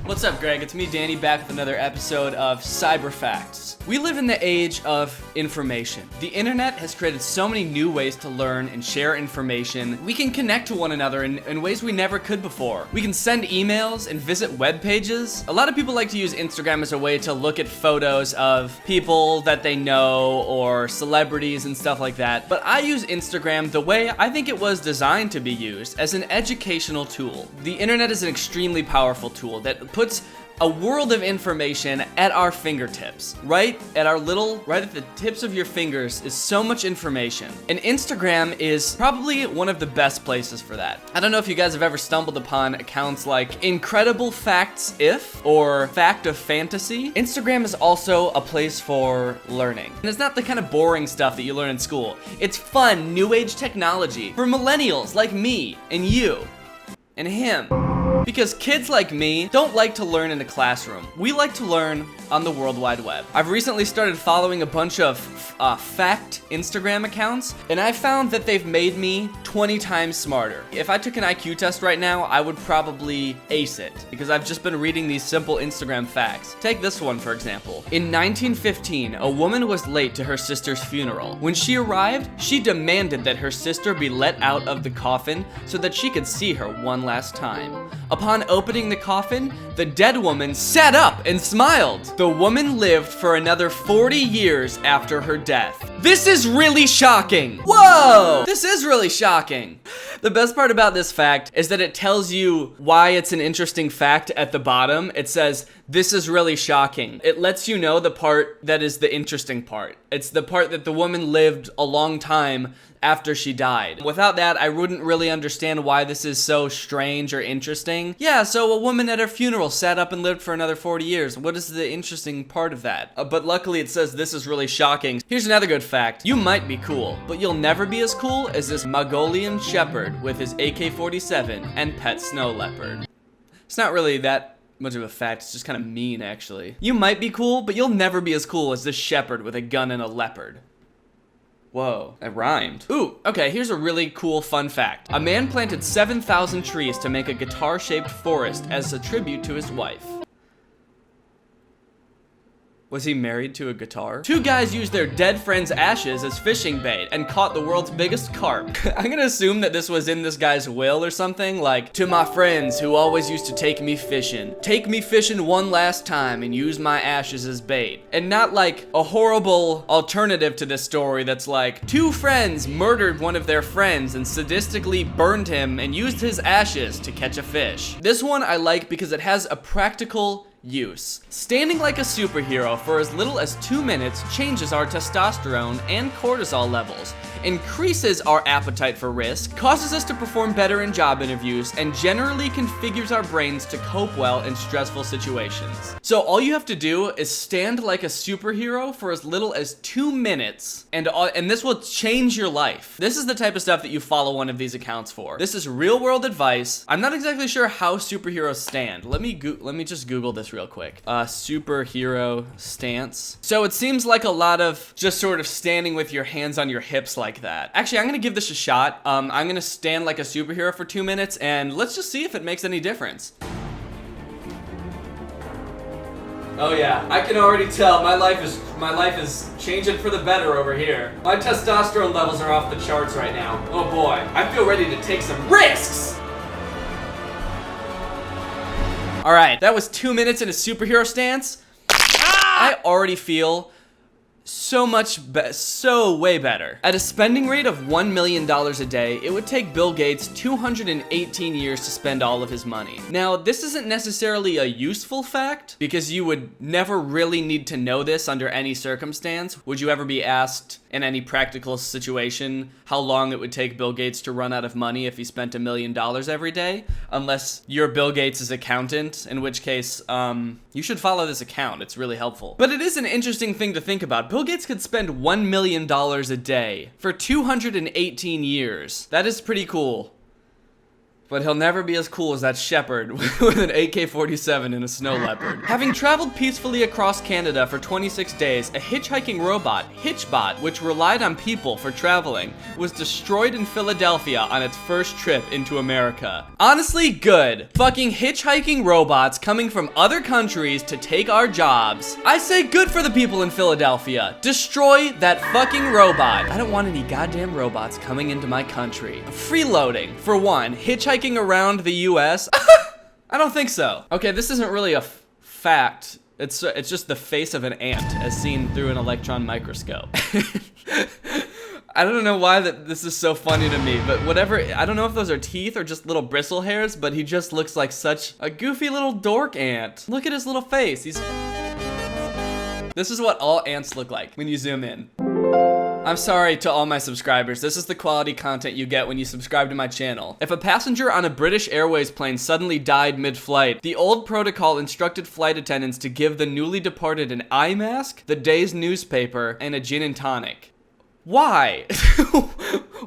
What's up, Greg? It's me, Danny, back with another episode of Cyber Facts. We live in the age of information. The internet has created so many new ways to learn and share information. We can connect to one another in ways we never could before. We can send emails and visit web pages. A lot of people like to use Instagram as a way to look at photos of people that they know or celebrities and stuff like that. But I use Instagram the way I think it was designed to be used, as an educational tool. The internet is an extremely powerful tool that puts a world of information at our fingertips. Right at the tips of your fingers is so much information. And Instagram is probably one of the best places for that. I don't know if you guys have ever stumbled upon accounts like Incredible Facts If or Fact of Fantasy. Instagram is also a place for learning. And it's not the kind of boring stuff that you learn in school. It's fun, new age technology for millennials like me and you and him. Because kids like me don't like to learn in a classroom. We like to learn on the World Wide Web. I've recently started following a bunch of fact Instagram accounts, and I found that they've made me 20 times smarter. If I took an IQ test right now, I would probably ace it, because I've just been reading these simple Instagram facts. Take this one, for example. In 1915, a woman was late to her sister's funeral. When she arrived, she demanded that her sister be let out of the coffin so that she could see her one last time. Upon opening the coffin, the dead woman sat up and smiled. The woman lived for another 40 years after her death. This is really shocking. Whoa! This is really shocking. The best part about this fact is that it tells you why it's an interesting fact at the bottom. It says, this is really shocking. It lets you know the part that is the interesting part. It's the part that the woman lived a long time after she died. Without that, I wouldn't really understand why this is so strange or interesting. Yeah, so a woman at her funeral sat up and lived for another 40 years. What is the interesting part of that? But luckily it says this is really shocking. Here's another good fact. You might be cool, but you'll never be as cool as this Mongolian shepherd with his AK-47 and pet snow leopard. It's not really that much of a fact, it's just kind of mean, actually. You might be cool, but you'll never be as cool as this shepherd with a gun and a leopard. Whoa, it rhymed. Ooh, okay, here's a really cool fun fact. A man planted 7,000 trees to make a guitar-shaped forest as a tribute to his wife. Was he married to a guitar? Two guys used their dead friend's ashes as fishing bait and caught the world's biggest carp. I'm gonna assume that this was in this guy's will or something, like, to my friends who always used to take me fishing one last time and use my ashes as bait. And not like a horrible alternative to this story that's like, two friends murdered one of their friends and sadistically burned him and used his ashes to catch a fish. This one I like because it has a practical use. Standing like a superhero for as little as 2 minutes changes our testosterone and cortisol levels, increases our appetite for risk, causes us to perform better in job interviews, and generally configures our brains to cope well in stressful situations. So all you have to do is stand like a superhero for as little as 2 minutes, and this will change your life. This is the type of stuff that you follow one of these accounts for. This is real world advice. I'm not exactly sure how superheroes stand. Let me just Google this real quick. Superhero stance. So it seems like a lot of just sort of standing with your hands on your hips like that. Actually, I'm gonna give this a shot. I'm gonna stand like a superhero for 2 minutes and let's just see if it makes any difference. Oh yeah, I can already tell my life is changing for the better over here. My testosterone levels are off the charts right now. Oh boy, I feel ready to take some risks! Alright, that was 2 minutes in a superhero stance. I already feel so way better. At a spending rate of $1 million a day, it would take Bill Gates 218 years to spend all of his money. Now, this isn't necessarily a useful fact, because you would never really need to know this under any circumstance. Would you ever be asked in any practical situation how long it would take Bill Gates to run out of money if he spent $1 million every day? Unless you're Bill Gates' accountant, in which case, you should follow this account. It's really helpful. But it is an interesting thing to think about. Bill Gates could spend $1 million a day for 218 years. That is pretty cool. but he'll never be as cool as that shepherd with an AK-47 and a snow leopard. Having traveled peacefully across Canada for 26 days, a hitchhiking robot, Hitchbot, which relied on people for traveling, was destroyed in Philadelphia on its first trip into America. Honestly, good. Fucking hitchhiking robots coming from other countries to take our jobs. I say good for the people in Philadelphia. Destroy that fucking robot. I don't want any goddamn robots coming into my country. Freeloading, for one. Hitchhiking around the US? I don't think so. Okay, this isn't really a fact. It's just the face of an ant as seen through an electron microscope. I don't know why this is so funny to me, but whatever, I don't know if those are teeth or just little bristle hairs, but he just looks like such a goofy little dork ant. Look at his little face. This is what all ants look like when you zoom in. I'm sorry to all my subscribers. This is the quality content you get when you subscribe to my channel. If a passenger on a British Airways plane suddenly died mid-flight, the old protocol instructed flight attendants to give the newly departed an eye mask, the day's newspaper, and a gin and tonic. Why?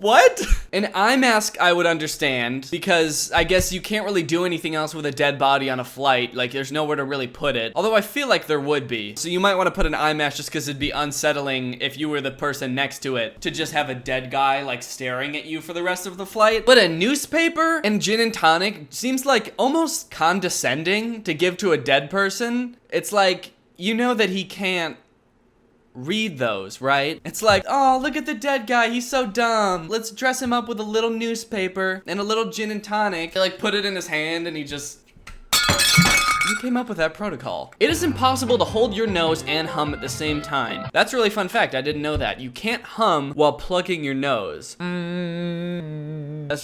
What? An eye mask I would understand, because I guess you can't really do anything else with a dead body on a flight. Like, there's nowhere to really put it. Although I feel like there would be. So you might want to put an eye mask just because it'd be unsettling if you were the person next to it to just have a dead guy, like, staring at you for the rest of the flight. But a newspaper and gin and tonic seems like almost condescending to give to a dead person. It's like, you know that he can't read those, right? It's like, oh, look at the dead guy, he's so dumb. Let's dress him up with a little newspaper and a little gin and tonic. They like put it in his hand and he just... Who came up with that protocol? It is impossible to hold your nose and hum at the same time. That's a really fun fact, I didn't know that. You can't hum while plugging your nose. That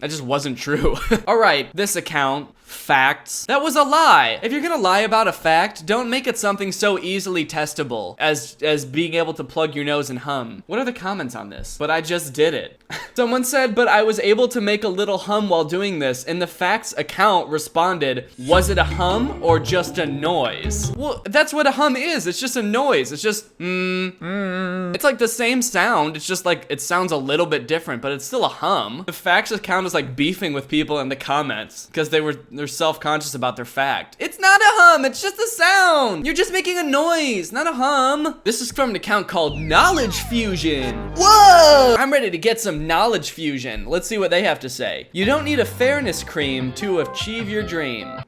just wasn't true. All right, this account, facts. That was a lie. If you're gonna lie about a fact, don't make it something so easily testable as being able to plug your nose and hum. What are the comments on this? But I just did it. Someone said, but I was able to make a little hum while doing this, and the facts account responded, was it a hum or just a noise? Well, that's what a hum is. It's just a noise. It's just, It's like the same sound. It's just like, it sounds a little bit different, but it's still a hum. The facts account is like beefing with people in the comments because they're self-conscious about their fact. It's not a hum, it's just a sound. You're just making a noise, not a hum. This is from an account called Knowledge Fusion. Whoa! I'm ready to get some knowledge fusion. Let's see what they have to say. You don't need a fairness cream to achieve your dream.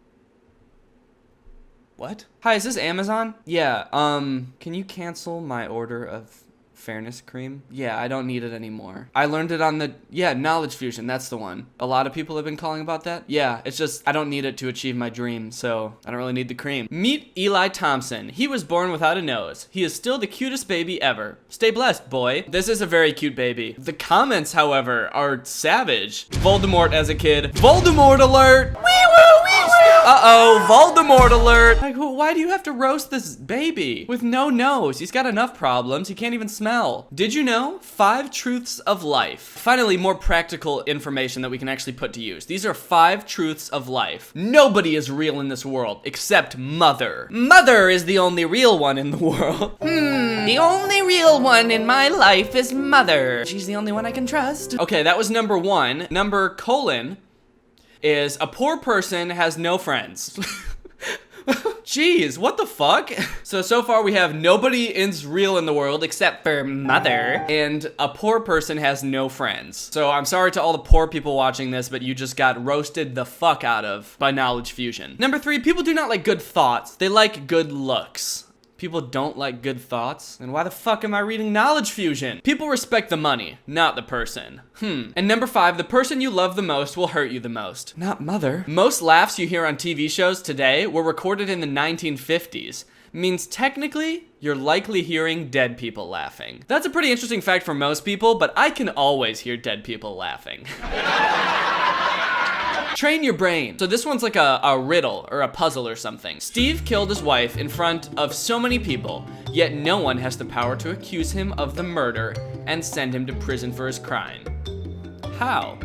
What? Hi, is this Amazon? Yeah, can you cancel my order of fairness cream? Yeah, I don't need it anymore. I learned it on Knowledge Fusion, that's the one. A lot of people have been calling about that. Yeah, it's just, I don't need it to achieve my dream, so I don't really need the cream. Meet Eli Thompson. He was born without a nose. He is still the cutest baby ever. Stay blessed, boy. This is a very cute baby. The comments, however, are savage. Voldemort as a kid. Voldemort alert! Wee woo, wee woo! Uh-oh, Voldemort alert! Like, why do you have to roast this baby? With no nose, he's got enough problems, he can't even smell. Did you know? 5 truths of life. Finally, more practical information that we can actually put to use. These are 5 truths of life. Nobody is real in this world except Mother. Mother is the only real one in the world. The only real one in my life is Mother. She's the only one I can trust. Okay, that was number 1. Number colon is a poor person has no friends. Jeez, what the fuck? So far we have nobody is real in the world except for Mother, and a poor person has no friends. So I'm sorry to all the poor people watching this, but you just got roasted the fuck out of by Knowledge Fusion. Number 3, people do not like good thoughts. They like good looks. People don't like good thoughts? Then why the fuck am I reading Knowledge Fusion? People respect the money, not the person. And number 5, the person you love the most will hurt you the most. Not Mother. Most laughs you hear on TV shows today were recorded in the 1950s. Means technically, you're likely hearing dead people laughing. That's a pretty interesting fact for most people, but I can always hear dead people laughing. Train your brain. So this one's like a riddle or a puzzle or something. Steve killed his wife in front of so many people, yet no one has the power to accuse him of the murder and send him to prison for his crime. How?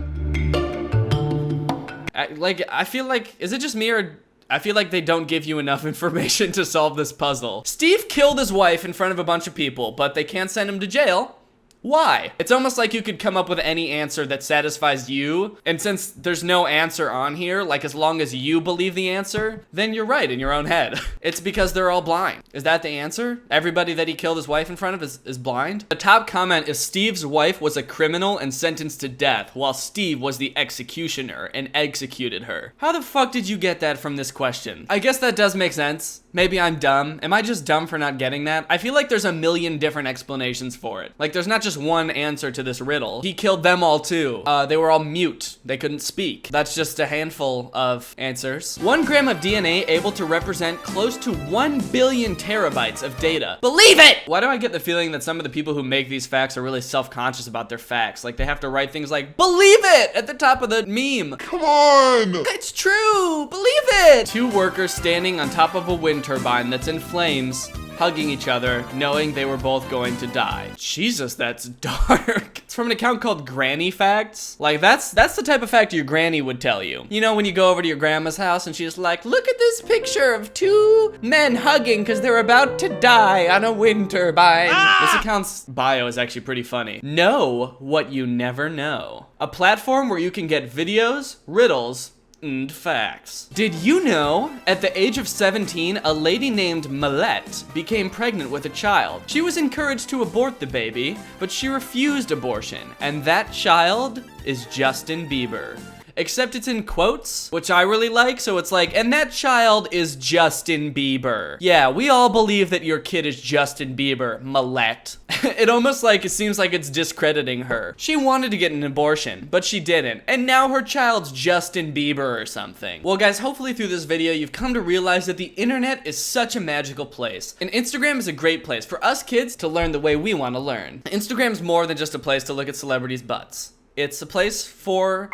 I feel like, is it just me or I feel like they don't give you enough information to solve this puzzle. Steve killed his wife in front of a bunch of people, but they can't send him to jail. Why? It's almost like you could come up with any answer that satisfies you, and since there's no answer on here, like as long as you believe the answer, then you're right in your own head. It's because they're all blind. Is that the answer? Everybody that he killed his wife in front of is blind? The top comment is Steve's wife was a criminal and sentenced to death, while Steve was the executioner and executed her. How the fuck did you get that from this question? I guess that does make sense. Maybe I'm dumb. Am I just dumb for not getting that? I feel like there's a million different explanations for it. Like there's not just one answer to this riddle. He killed them all too. They were all mute. They couldn't speak. That's just a handful of answers. 1 gram of DNA able to represent close to 1 billion terabytes of data. Believe it! Why do I get the feeling that some of the people who make these facts are really self-conscious about their facts? Like they have to write things like, believe it! At the top of the meme. Come on! It's true! Believe it! 2 workers standing on top of a wind turbine that's in flames, hugging each other, knowing they were both going to die. Jesus, that's dark. It's from an account called Granny Facts. Like, that's the type of fact your granny would tell you. You know, when you go over to your grandma's house and she's like, look at this picture of 2 men hugging because they're about to die on a wind turbine. This account's bio is actually pretty funny. Know what you never know. A platform where you can get videos, riddles, and facts. Did you know, at the age of 17, a lady named Millette became pregnant with a child. She was encouraged to abort the baby, but she refused abortion, and that child is Justin Bieber. Except it's in quotes, which I really like, so it's like, and that child is Justin Bieber. Yeah, we all believe that your kid is Justin Bieber, Millette. It seems like it's discrediting her. She wanted to get an abortion, but she didn't, and now her child's Justin Bieber or something. Well guys, hopefully through this video, you've come to realize that the internet is such a magical place, and Instagram is a great place for us kids to learn the way we want to learn. Instagram's more than just a place to look at celebrities' butts. It's a place for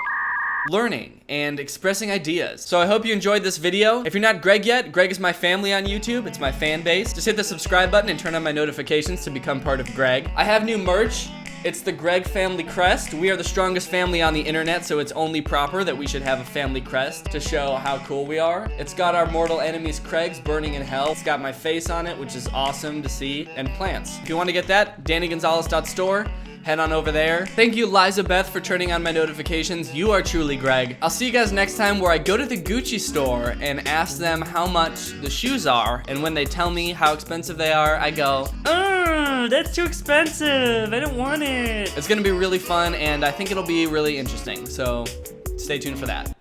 learning and expressing ideas. So I hope you enjoyed this video. If you're not Greg yet, Greg is my family on YouTube. It's my fan base. Just hit the subscribe button and turn on my notifications to become part of Greg. I have new merch. It's the Greg family crest. We are the strongest family on the internet, so it's only proper that we should have a family crest to show how cool we are. It's got our mortal enemies Craig's burning in hell. It's got my face on it, which is awesome to see, and plants. If you want to get that, DannyGonzalez.store. Head on over there. Thank you, Liza Beth, for turning on my notifications. You are truly Greg. I'll see you guys next time where I go to the Gucci store and ask them how much the shoes are, and when they tell me how expensive they are, I go, oh, that's too expensive. I don't want it. It's gonna be really fun, and I think it'll be really interesting, so stay tuned for that. Bye.